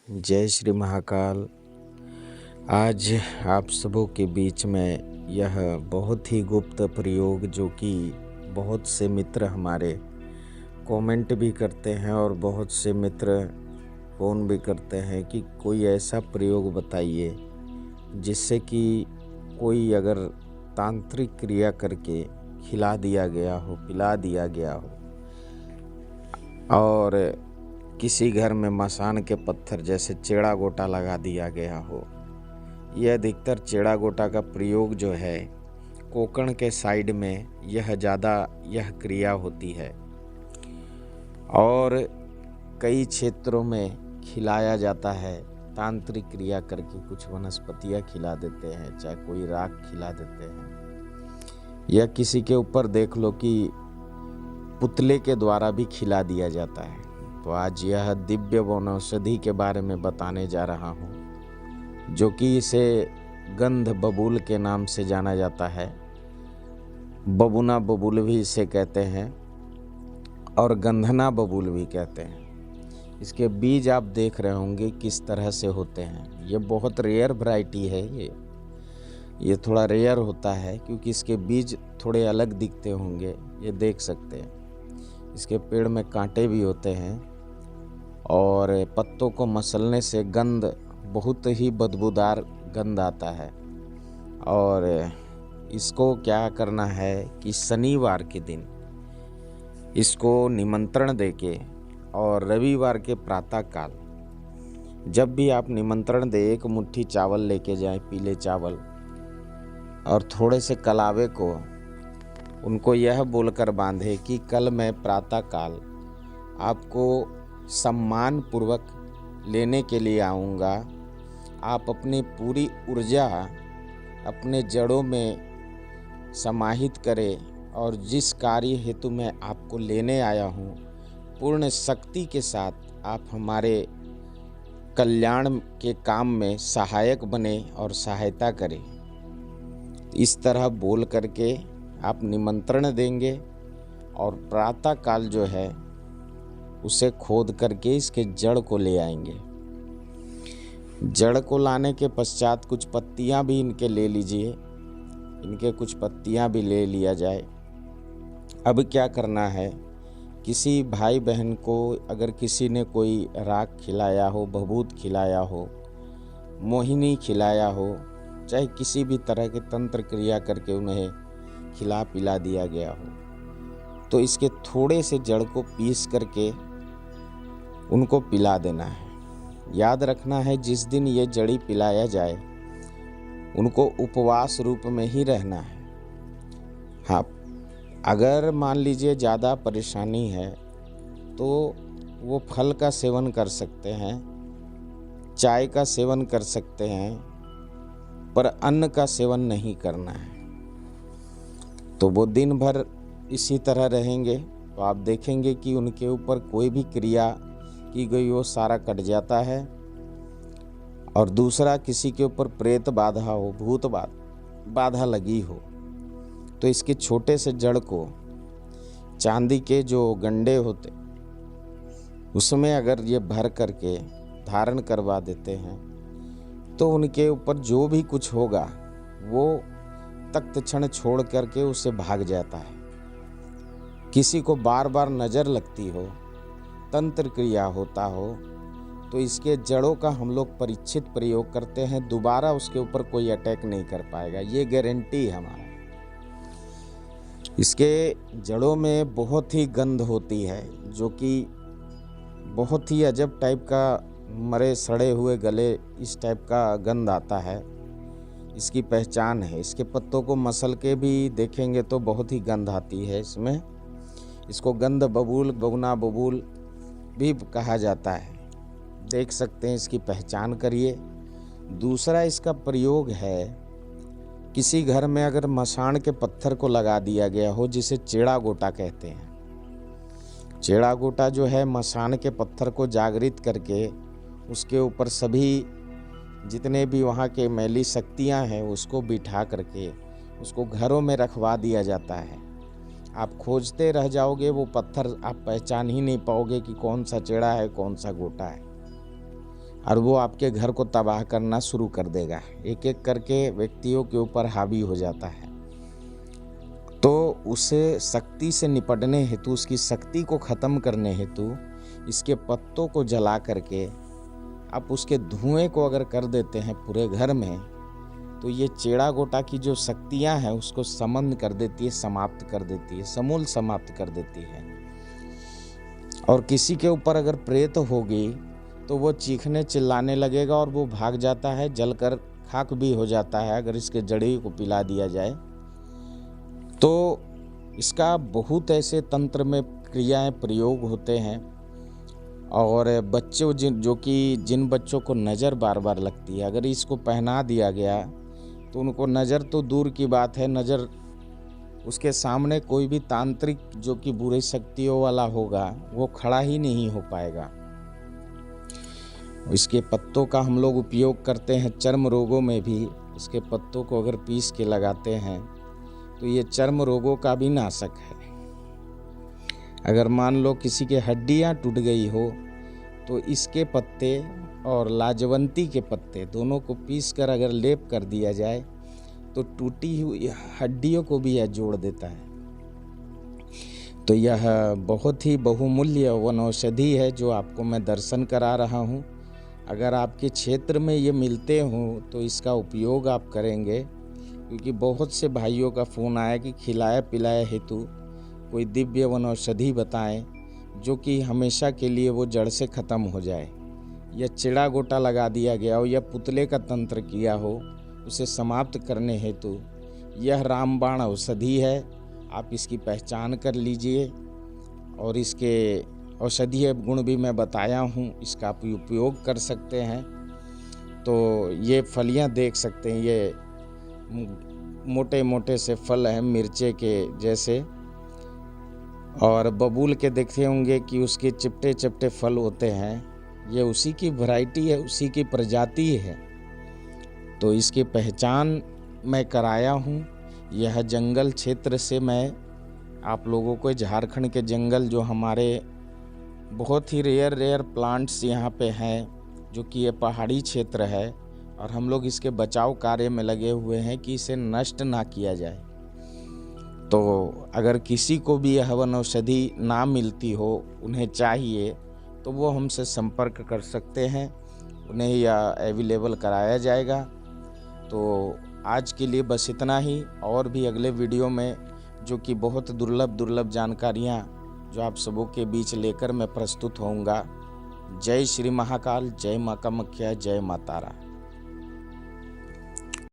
जय श्री महाकाल। आज आप सबों के बीच में यह बहुत ही गुप्त प्रयोग जो कि बहुत से मित्र हमारे कमेंट भी करते हैं और बहुत से मित्र फ़ोन भी करते हैं कि कोई ऐसा प्रयोग बताइए जिससे कि कोई अगर तांत्रिक क्रिया करके खिला दिया गया हो, पिला दिया गया हो और किसी घर में मसान के पत्थर जैसे चेड़ा गोटा लगा दिया गया हो। यह अधिकतर चेड़ा गोटा का प्रयोग जो है कोंकण के साइड में यह क्रिया होती है और कई क्षेत्रों में खिलाया जाता है। तांत्रिक क्रिया करके कुछ वनस्पतियाँ खिला देते हैं, चाहे कोई राख खिला देते हैं, या किसी के ऊपर देख लो कि पुतले के द्वारा भी खिला दिया जाता है। तो आज यह दिव्य वनौषधि के बारे में बताने जा रहा हूँ, जो कि इसे गंध बबूल के नाम से जाना जाता है। बबूना बबूल भी इसे कहते हैं और गंधना बबूल भी कहते हैं। इसके बीज आप देख रहे होंगे किस तरह से होते हैं। ये बहुत रेयर वैरायटी है। ये थोड़ा रेयर होता है क्योंकि इसके बीज थोड़े अलग दिखते होंगे। ये देख सकते हैं इसके पेड़ में कांटे भी होते हैं और पत्तों को मसलने से गंध, बहुत ही बदबूदार गंध आता है। और इसको क्या करना है कि शनिवार के दिन इसको निमंत्रण देके और रविवार के प्रातः काल जब भी आप निमंत्रण दे, एक मुट्ठी चावल लेके जाएं, पीले चावल, और थोड़े से कलावे को उनको यह बोलकर बांधे कि कल मैं प्रातः काल आपको सम्मान पूर्वक लेने के लिए आऊँगा। आप अपनी पूरी ऊर्जा अपने जड़ों में समाहित करें और जिस कार्य हेतु मैं आपको लेने आया हूँ, पूर्ण शक्ति के साथ आप हमारे कल्याण के काम में सहायक बने और सहायता करें। इस तरह बोल करके आप निमंत्रण देंगे और प्रातः काल जो है उसे खोद करके इसके जड़ को ले आएंगे। जड़ को लाने के पश्चात कुछ पत्तियां भी इनके ले लीजिए, इनके कुछ पत्तियां भी ले लिया जाए। अब क्या करना है, किसी भाई बहन को अगर किसी ने कोई राख खिलाया हो, भभूत खिलाया हो, मोहिनी खिलाया हो, चाहे किसी भी तरह के तंत्र क्रिया करके उन्हें खिला पिला दिया गया हो, तो इसके थोड़े से जड़ को पीस करके उनको पिला देना है। याद रखना है जिस दिन ये जड़ी पिलाया जाए उनको उपवास रूप में ही रहना है। हाँ, अगर मान लीजिए ज़्यादा परेशानी है तो वो फल का सेवन कर सकते हैं, चाय का सेवन कर सकते हैं, पर अन्न का सेवन नहीं करना है। तो वो दिन भर इसी तरह रहेंगे तो आप देखेंगे कि उनके ऊपर कोई भी क्रिया की गई वो सारा कट जाता है। और दूसरा, किसी के ऊपर प्रेत बाधा हो, भूत बाधा लगी हो, तो इसके छोटे से जड़ को चांदी के जो गंडे होते उसमें अगर ये भर करके धारण करवा देते हैं तो उनके ऊपर जो भी कुछ होगा वो तख्त क्षण छोड़ करके उससे भाग जाता है। किसी को बार बार नज़र लगती हो, तंत्र क्रिया होता हो, तो इसके जड़ों का हम लोग परीक्षित प्रयोग करते हैं, दोबारा उसके ऊपर कोई अटैक नहीं कर पाएगा, ये गारंटी है हमारा। इसके जड़ों में बहुत ही गंध होती है जो कि बहुत ही अजब टाइप का, मरे सड़े हुए गले इस टाइप का गंध आता है। इसकी पहचान है। इसके पत्तों को मसल के भी देखेंगे तो बहुत ही गंध आती है इसमें। इसको गंध बबूल, बबूना बबूल भी कहा जाता है। देख सकते हैं, इसकी पहचान करिए। दूसरा इसका प्रयोग है, किसी घर में अगर मसान के पत्थर को लगा दिया गया हो, जिसे चेड़ा गोटा कहते हैं। चेड़ा गोटा जो है मसान के पत्थर को जागृत करके उसके ऊपर सभी जितने भी वहाँ के मैली शक्तियाँ हैं उसको बिठा करके उसको घरों में रखवा दिया जाता है। आप खोजते रह जाओगे, वो पत्थर आप पहचान ही नहीं पाओगे कि कौन सा चेड़ा है, कौन सा गोटा है। और वो आपके घर को तबाह करना शुरू कर देगा। एक एक करके व्यक्तियों के ऊपर हावी हो जाता है। तो उसे शक्ति से निपटने हेतु, उसकी शक्ति को ख़त्म करने हेतु इसके पत्तों को जला करके आप उसके धुएं को अगर कर देते हैं पूरे घर में, तो ये चेड़ा गोटा की जो शक्तियां हैं उसको समन कर देती है, समाप्त कर देती है, समूल समाप्त कर देती है। और किसी के ऊपर अगर प्रेत होगी तो वो चीखने चिल्लाने लगेगा और वो भाग जाता है, जलकर खाक भी हो जाता है अगर इसके जड़ी को पिला दिया जाए। तो इसका बहुत ऐसे तंत्र में क्रियाएं प्रयोग होते हैं। और बच्चों जिन बच्चों को नज़र बार बार लगती है, अगर इसको पहना दिया गया तो उनको नज़र तो दूर की बात है, नज़र उसके सामने कोई भी तांत्रिक जो कि बुरी शक्तियों वाला होगा वो खड़ा ही नहीं हो पाएगा। इसके पत्तों का हम लोग उपयोग करते हैं चर्म रोगों में भी। इसके पत्तों को अगर पीस के लगाते हैं तो ये चर्म रोगों का भी नाशक है। अगर मान लो किसी के हड्डियां टूट गई हो तो इसके पत्ते और लाजवंती के पत्ते दोनों को पीस कर अगर लेप कर दिया जाए तो टूटी हुई हड्डियों को भी यह जोड़ देता है। तो यह बहुत ही बहुमूल्य वनौषधि है जो आपको मैं दर्शन करा रहा हूँ। अगर आपके क्षेत्र में ये मिलते हों तो इसका उपयोग आप करेंगे, क्योंकि बहुत से भाइयों का फ़ोन आया कि खिलाया पिलाया हेतु कोई दिव्य वनौषधि बताएं जो कि हमेशा के लिए वो जड़ से ख़त्म हो जाए। या चिड़ा गोटा लगा दिया गया हो या पुतले का तंत्र किया हो, उसे समाप्त करने हेतु यह रामबाण औषधि है। आप इसकी पहचान कर लीजिए और इसके औषधीय गुण भी मैं बताया हूँ, इसका आप उपयोग कर सकते हैं। तो ये फलियाँ देख सकते हैं, ये मोटे मोटे से फल हैं मिर्चे के जैसे, और बबूल के देखते होंगे कि उसके चिपटे चिपटे फल होते हैं। ये उसी की वैरायटी है, उसी की प्रजाति है। तो इसकी पहचान मैं कराया हूँ। यह जंगल क्षेत्र से मैं आप लोगों को, झारखंड के जंगल जो हमारे बहुत ही रेयर प्लांट्स यहाँ पे हैं, जो कि ये पहाड़ी क्षेत्र है और हम लोग इसके बचाव कार्य में लगे हुए हैं कि इसे नष्ट ना किया जाए। तो अगर किसी को भी यह वनौषधि ना मिलती हो, उन्हें चाहिए, तो वो हमसे संपर्क कर सकते हैं, उन्हें यह अवेलेबल कराया जाएगा। तो आज के लिए बस इतना ही। और भी अगले वीडियो में जो कि बहुत दुर्लभ जानकारियाँ जो आप सबों के बीच लेकर मैं प्रस्तुत होऊंगा। जय श्री महाकाल, जय माँ कामाख्या, जय माँ तारा।